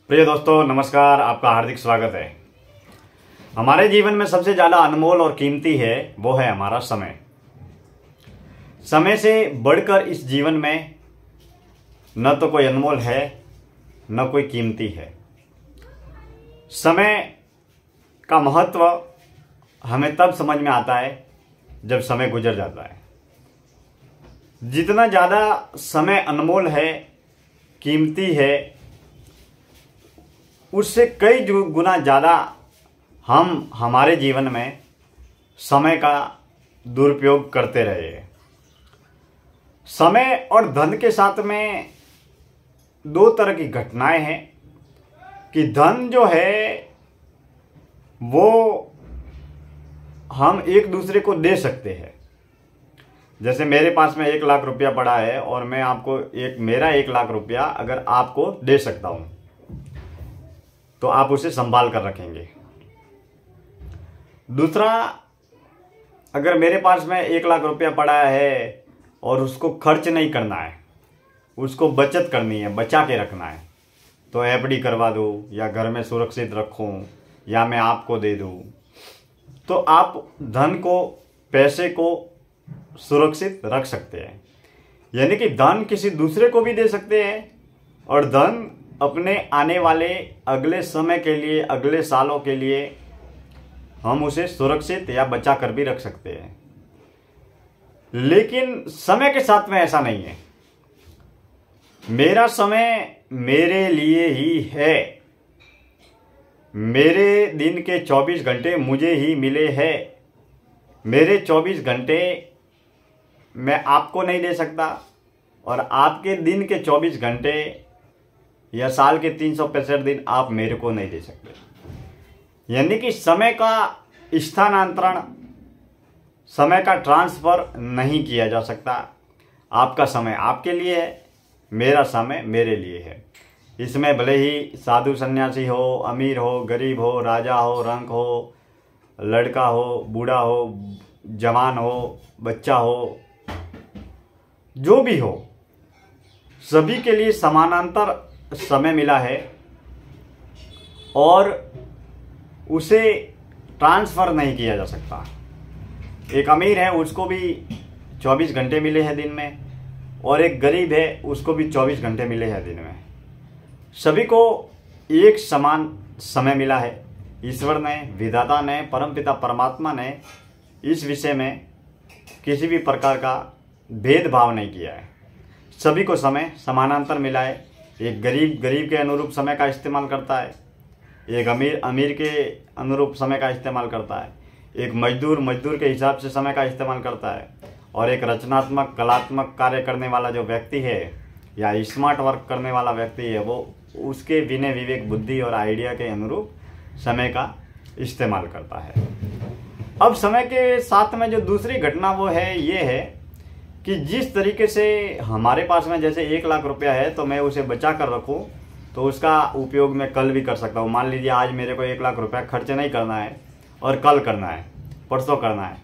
प्रिय दोस्तों, नमस्कार। आपका हार्दिक स्वागत है। हमारे जीवन में सबसे ज़्यादा अनमोल और कीमती है वो है हमारा समय। समय से बढ़कर इस जीवन में न तो कोई अनमोल है न कोई कीमती है। समय का महत्व हमें तब समझ में आता है जब समय गुजर जाता है। जितना ज़्यादा समय अनमोल है, कीमती है, उससे कई गुना ज़्यादा हम हमारे जीवन में समय का दुरुपयोग करते रहे हैं। समय और धन के साथ में दो तरह की घटनाएं हैं कि धन जो है वो हम एक दूसरे को दे सकते हैं। जैसे मेरे पास में 1 लाख रुपया पड़ा है और मैं आपको मेरा 1 लाख रुपया अगर आपको दे सकता हूं तो आप उसे संभाल कर रखेंगे। दूसरा, अगर मेरे पास में 1 लाख रुपया पड़ा है और उसको खर्च नहीं करना है, उसको बचत करनी है, बचा के रखना है, तो एफडी करवा दूँ या घर में सुरक्षित रखूँ या मैं आपको दे दूँ, तो आप धन को, पैसे को सुरक्षित रख सकते हैं। यानी कि धन किसी दूसरे को भी दे सकते हैं और धन अपने आने वाले अगले समय के लिए, अगले सालों के लिए हम उसे सुरक्षित या बचा कर भी रख सकते हैं। लेकिन समय के साथ में ऐसा नहीं है। मेरा समय मेरे लिए ही है। मेरे दिन के 24 घंटे मुझे ही मिले हैं। मेरे 24 घंटे मैं आपको नहीं दे सकता और आपके दिन के 24 घंटे या साल के 365 दिन आप मेरे को नहीं दे सकते। यानी कि समय का स्थानांतरण, समय का ट्रांसफर नहीं किया जा सकता। आपका समय आपके लिए है, मेरा समय मेरे लिए है। इसमें भले ही साधु सन्यासी हो, अमीर हो, गरीब हो, राजा हो, रंक हो, लड़का हो, बूढ़ा हो, जवान हो, बच्चा हो, जो भी हो, सभी के लिए समानांतर समय मिला है और उसे ट्रांसफ़र नहीं किया जा सकता। एक अमीर है, उसको भी 24 घंटे मिले हैं दिन में, और एक गरीब है, उसको भी 24 घंटे मिले हैं दिन में। सभी को एक समान समय मिला है। ईश्वर ने, विधाता ने, परमपिता परमात्मा ने इस विषय में किसी भी प्रकार का भेदभाव नहीं किया है। सभी को समय समानांतर मिला है। एक गरीब के अनुरूप समय का इस्तेमाल करता है, एक अमीर के अनुरूप समय का इस्तेमाल करता है, एक मजदूर के हिसाब से समय का इस्तेमाल करता है, और एक रचनात्मक, कलात्मक कार्य करने वाला जो व्यक्ति है या स्मार्ट वर्क करने वाला व्यक्ति है, वो उसके विनय, विवेक, बुद्धि और आइडिया के अनुरूप समय का इस्तेमाल करता है। अब समय के साथ में जो दूसरी घटना वो है, ये है कि जिस तरीके से हमारे पास में जैसे 1 लाख रुपया है तो मैं उसे बचा कर रखूँ तो उसका उपयोग मैं कल भी कर सकता हूँ। मान लीजिए आज मेरे को 1 लाख रुपया खर्च नहीं करना है और कल करना है, परसों करना है,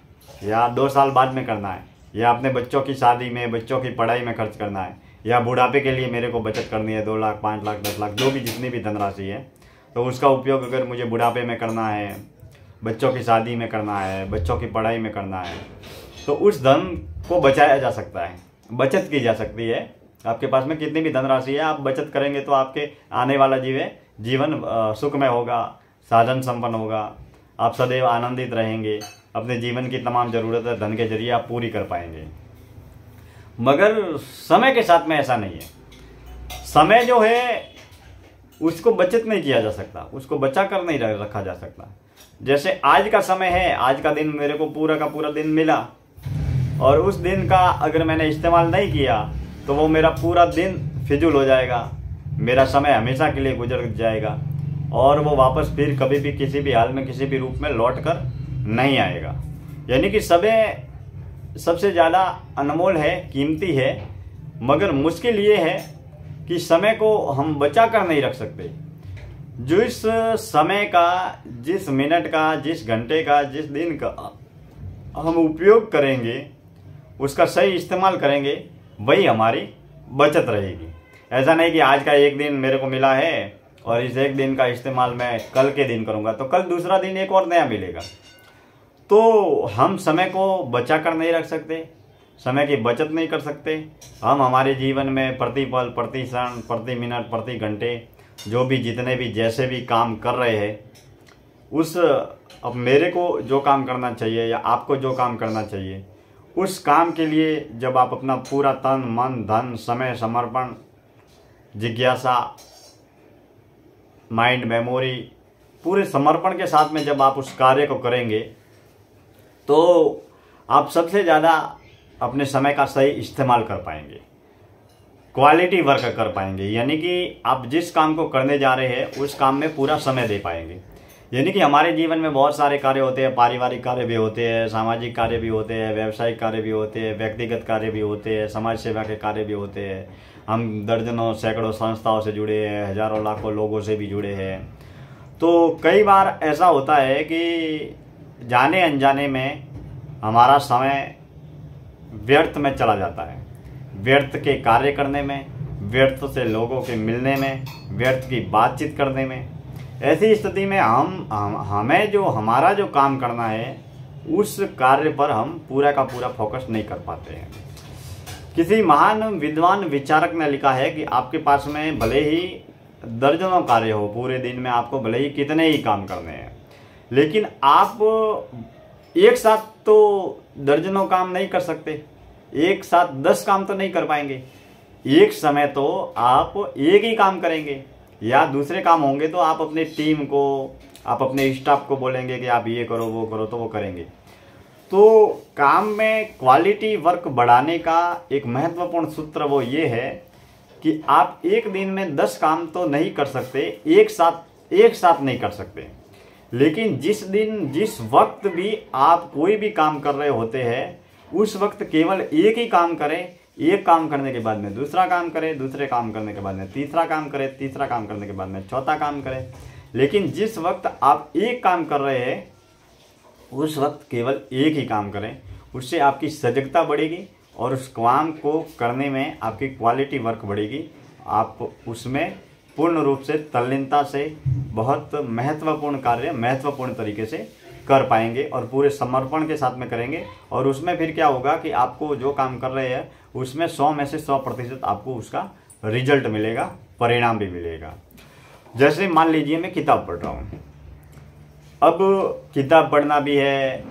या 2 साल बाद में करना है, या अपने बच्चों की शादी में, बच्चों की पढ़ाई में खर्च करना है, या बुढ़ापे के लिए मेरे को बचत करनी है 2 लाख, 5 लाख, 10 लाख, जो भी जितनी भी धनराशि है, तो उसका उपयोग अगर मुझे बुढ़ापे में करना है, बच्चों की शादी में करना है, बच्चों की पढ़ाई में करना है, तो उस धन को बचाया जा सकता है, बचत की जा सकती है। आपके पास में कितनी भी धनराशि है, आप बचत करेंगे तो आपके आने वाला जीवन सुखमय होगा, साधन संपन्न होगा, आप सदैव आनंदित रहेंगे, अपने जीवन की तमाम ज़रूरतें धन के जरिए आप पूरी कर पाएंगे। मगर समय के साथ में ऐसा नहीं है। समय जो है उसको बचत नहीं किया जा सकता, उसको बचा कर नहीं रखा जा सकता। जैसे आज का समय है, आज का दिन मेरे को पूरा का पूरा दिन मिला और उस दिन का अगर मैंने इस्तेमाल नहीं किया तो वो मेरा पूरा दिन फिजूल हो जाएगा, मेरा समय हमेशा के लिए गुजर जाएगा और वो वापस फिर कभी भी किसी भी हाल में, किसी भी रूप में लौट कर नहीं आएगा। यानी कि समय सबसे ज़्यादा अनमोल है, कीमती है, मगर मुश्किल ये है कि समय को हम बचा कर नहीं रख सकते। जिस समय का, जिस मिनट का, जिस घंटे का, जिस दिन का हम उपयोग करेंगे, उसका सही इस्तेमाल करेंगे, वही हमारी बचत रहेगी। ऐसा नहीं कि आज का एक दिन मेरे को मिला है और इस एक दिन का इस्तेमाल मैं कल के दिन करूँगा तो कल दूसरा दिन एक और नया मिलेगा। तो हम समय को बचा कर नहीं रख सकते, समय की बचत नहीं कर सकते। हम हमारे जीवन में प्रति पल, प्रति क्षण, प्रति मिनट, प्रति घंटे जो भी जितने भी जैसे भी काम कर रहे हैं उस अब मेरे को जो काम करना चाहिए या आपको जो काम करना चाहिए उस काम के लिए जब आप अपना पूरा तन मन धन समय समर्पण जिज्ञासा माइंड मेमोरी पूरे समर्पण के साथ में जब आप उस कार्य को करेंगे तो आप सबसे ज़्यादा अपने समय का सही इस्तेमाल कर पाएंगे, क्वालिटी वर्क कर पाएंगे। यानी कि आप जिस काम को करने जा रहे हैं उस काम में पूरा समय दे पाएंगे। यानी कि हमारे जीवन में बहुत सारे कार्य होते हैं, पारिवारिक कार्य भी होते हैं, सामाजिक कार्य भी होते हैं, व्यावसायिक कार्य भी होते हैं, व्यक्तिगत कार्य भी होते हैं, समाज सेवा के कार्य भी होते हैं। हम दर्जनों सैकड़ों संस्थाओं से जुड़े हैं, हजारों लाखों लोगों से भी जुड़े हैं। तो कई बार ऐसा होता है कि जाने अनजाने में हमारा समय व्यर्थ में चला जाता है, व्यर्थ के कार्य करने में, व्यर्थ से लोगों के मिलने में, व्यर्थ की बातचीत करने में। ऐसी स्थिति में हमें जो हमारा जो काम करना है उस कार्य पर हम पूरा का पूरा फोकस नहीं कर पाते हैं। किसी महान विद्वान विचारक ने लिखा है कि आपके पास में भले ही दर्जनों कार्य हो, पूरे दिन में आपको भले ही कितने ही काम करने हैं, लेकिन आप एक साथ तो दर्जनों काम नहीं कर सकते, एक साथ 10 काम तो नहीं कर पाएंगे। एक समय तो आप एक ही काम करेंगे या दूसरे काम होंगे तो आप अपनी टीम को, आप अपने स्टाफ को बोलेंगे कि आप ये करो वो करो, तो वो करेंगे। तो काम में क्वालिटी वर्क बढ़ाने का एक महत्वपूर्ण सूत्र वो ये है कि आप एक दिन में 10 काम तो नहीं कर सकते, एक साथ नहीं कर सकते, लेकिन जिस दिन जिस वक्त भी आप कोई भी काम कर रहे होते हैं उस वक्त केवल एक ही काम करें। एक काम करने के बाद में दूसरा काम करें, दूसरे काम करने के बाद में तीसरा काम करें, तीसरा काम करने के बाद में चौथा काम करें। लेकिन जिस वक्त आप एक काम कर रहे हैं उस वक्त केवल एक ही काम करें। उससे आपकी सजगता बढ़ेगी और उस काम को करने में आपकी क्वालिटी वर्क बढ़ेगी। आप उसमें पूर्ण रूप से तल्लीनता से बहुत महत्वपूर्ण कार्य महत्वपूर्ण तरीके से कर पाएंगे और पूरे समर्पण के साथ में करेंगे। और उसमें फिर क्या होगा कि आपको जो काम कर रहे हैं उसमें 100 में से 100% आपको उसका रिजल्ट मिलेगा, परिणाम भी मिलेगा। जैसे मान लीजिए मैं किताब पढ़ रहा हूँ, अब किताब पढ़ना भी है,